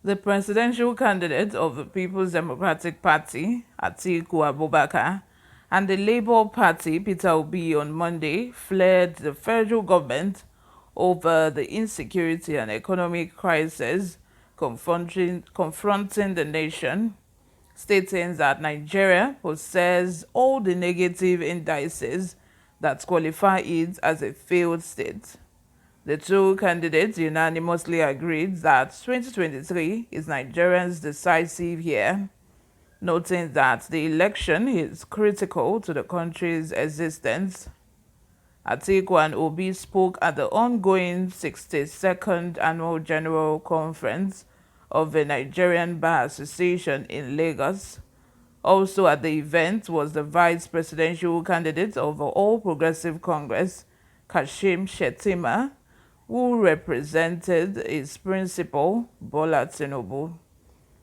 The presidential candidate of the People's Democratic Party, Atiku Abubakar, and the Labour Party, Peter Obi, on Monday flared the federal government over the insecurity and economic crisis confronting the nation, stating that Nigeria possesses all the negative indices that qualify it as a failed state. The two candidates unanimously agreed that 2023 is Nigeria's decisive year, noting that the election is critical to the country's existence. Atiku and Obi spoke at the ongoing 62nd Annual General Conference of the Nigerian Bar Association in Lagos. Also at the event was the vice presidential candidate of the All Progressive Congress, Kashim Shettima, who represented his principal, Bola Tinubu.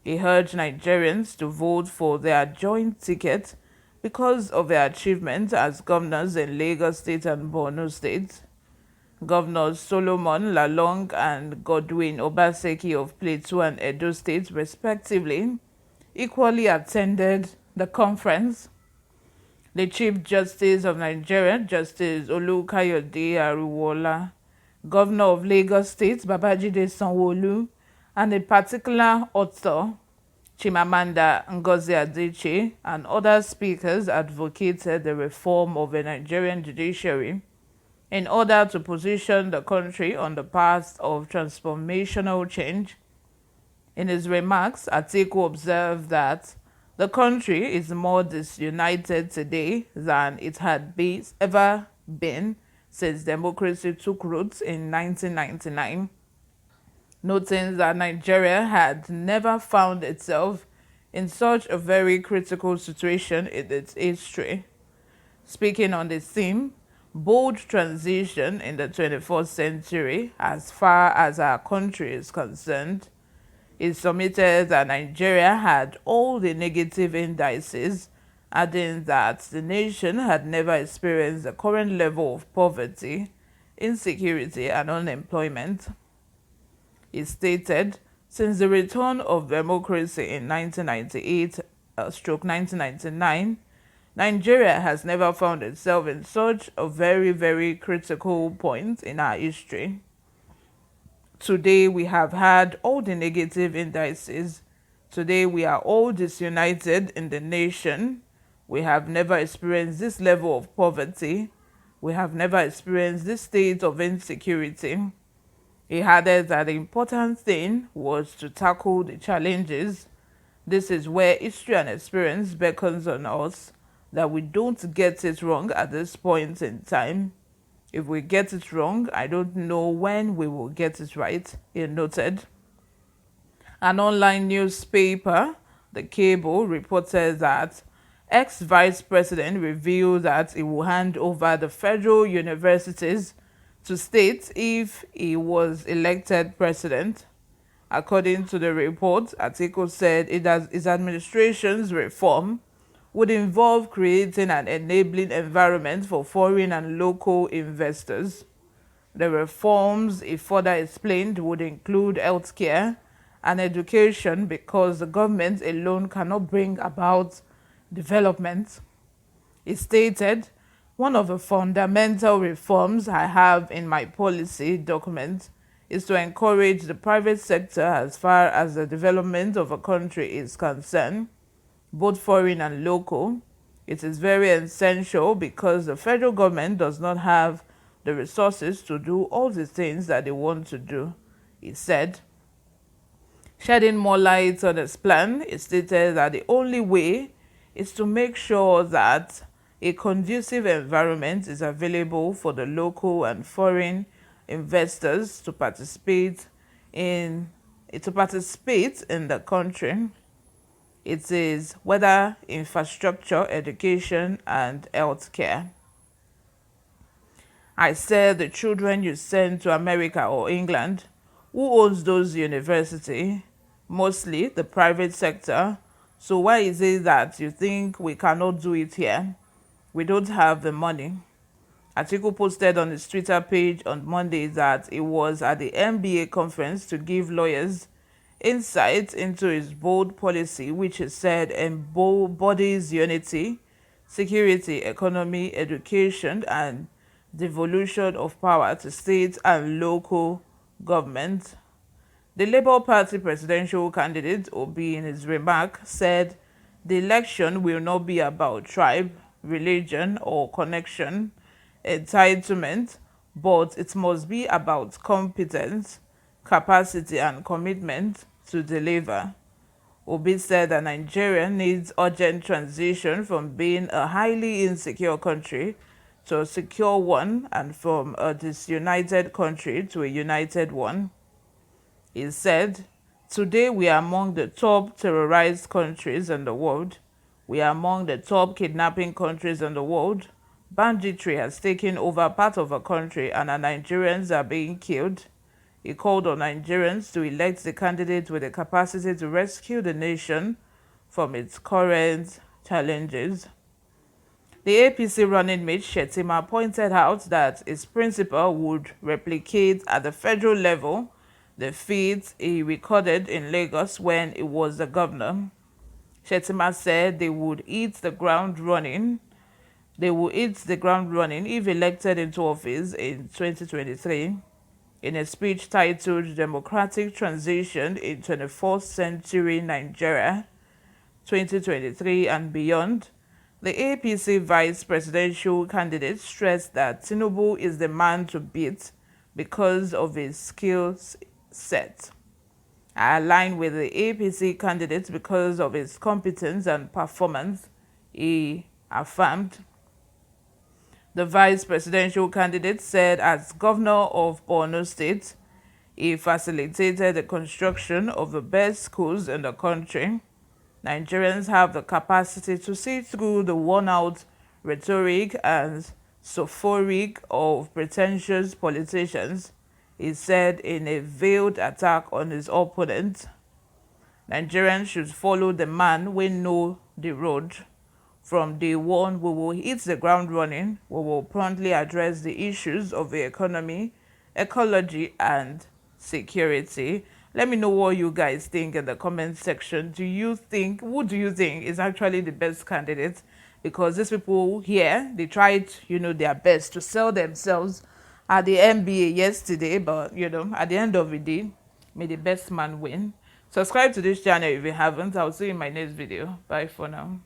He urged Nigerians to vote for their joint ticket because of their achievements as governors in Lagos State and Borno State. Governors Solomon Lalong and Godwin Obaseki of Plateau and Edo State, respectively, equally attended the conference. The Chief Justice of Nigeria, Justice Olukayode Ariwola, Governor of Lagos State, Babajide Sanwo-Olu, and a particular author, Chimamanda Ngozi Adichie, and other speakers advocated the reform of the Nigerian judiciary in order to position the country on the path of transformational change. In his remarks, Atiku observed that the country is more disunited today than it had ever been since democracy took root in 1999, noting that Nigeria had never found itself in such a very critical situation in its history. Speaking on the theme, bold transition in the 21st century as far as our country is concerned, he submitted that Nigeria had all the negative indices, adding that the nation had never experienced the current level of poverty, insecurity, and unemployment. He stated, since the return of democracy in 1998-1999, Nigeria has never found itself in such a very, very critical point in our history. Today we have had all the negative indices. Today we are all disunited in the nation. We have never experienced this level of poverty. We have never experienced this state of insecurity. He added that the important thing was to tackle the challenges. This is where history and experience beckons on us that we don't get it wrong at this point in time. If we get it wrong, I don't know when we will get it right, he noted. An online newspaper, The Cable, reported that ex-vice president revealed that he will hand over the federal universities to states if he was elected president. According to the report, Atiku said his administration's reform would involve creating an enabling environment for foreign and local investors. The reforms, he further explained, would include healthcare and education because the government alone cannot bring about development. He stated, one of the fundamental reforms I have in my policy document is to encourage the private sector as far as the development of a country is concerned, both foreign and local. It is very essential because the federal government does not have the resources to do all the things that they want to do, he said. Shedding more light on his plan, he stated that the only way is to make sure that a conducive environment is available for the local and foreign investors to participate in the country. It is whether infrastructure, education, and healthcare. I said the children you send to America or England, who owns those universities? Mostly the private sector. So why is it that you think we cannot do it here? We don't have the money. Atiku posted on his Twitter page on Monday that he was at the MBA conference to give lawyers insight into his bold policy, which he said embodies unity, security, economy, education, and devolution of power to state and local government. The Labour Party presidential candidate, Obi, in his remark, said the election will not be about tribe, religion, or connection, entitlement, but it must be about competence, capacity, and commitment to deliver. Obi said that Nigeria needs urgent transition from being a highly insecure country to a secure one, and from a disunited country to a united one. He said, "Today we are among the top terrorized countries in the world. We are among the top kidnapping countries in the world. Banditry has taken over part of our country and our Nigerians are being killed." He called on Nigerians to elect the candidate with the capacity to rescue the nation from its current challenges. The APC running mate Shettima pointed out that his principal would replicate at the federal level the feat he recorded in Lagos when he was the governor. Shettima said they would hit the ground running if elected into office in 2023. In a speech titled Democratic Transition in 21st Century Nigeria, 2023 and Beyond, the APC vice presidential candidate stressed that Tinubu is the man to beat because of his skill set. I align with the APC candidate because of his competence and performance, he affirmed. The vice presidential candidate said as governor of Borno State, he facilitated the construction of the best schools in the country. Nigerians have the capacity to see through the worn-out rhetoric and sophoric of pretentious politicians, he said in a veiled attack on his opponent. Nigerians should follow the man we know the road. From day one, we will hit the ground running. We will promptly address the issues of the economy, ecology, and security. Let me know what you guys think in the comment section. Who do you think is actually the best candidate? Because these people here, they tried, their best to sell themselves at the NBA yesterday, but, at the end of the day, may the best man win. Subscribe to this channel if you haven't. I'll see you in my next video. Bye for now.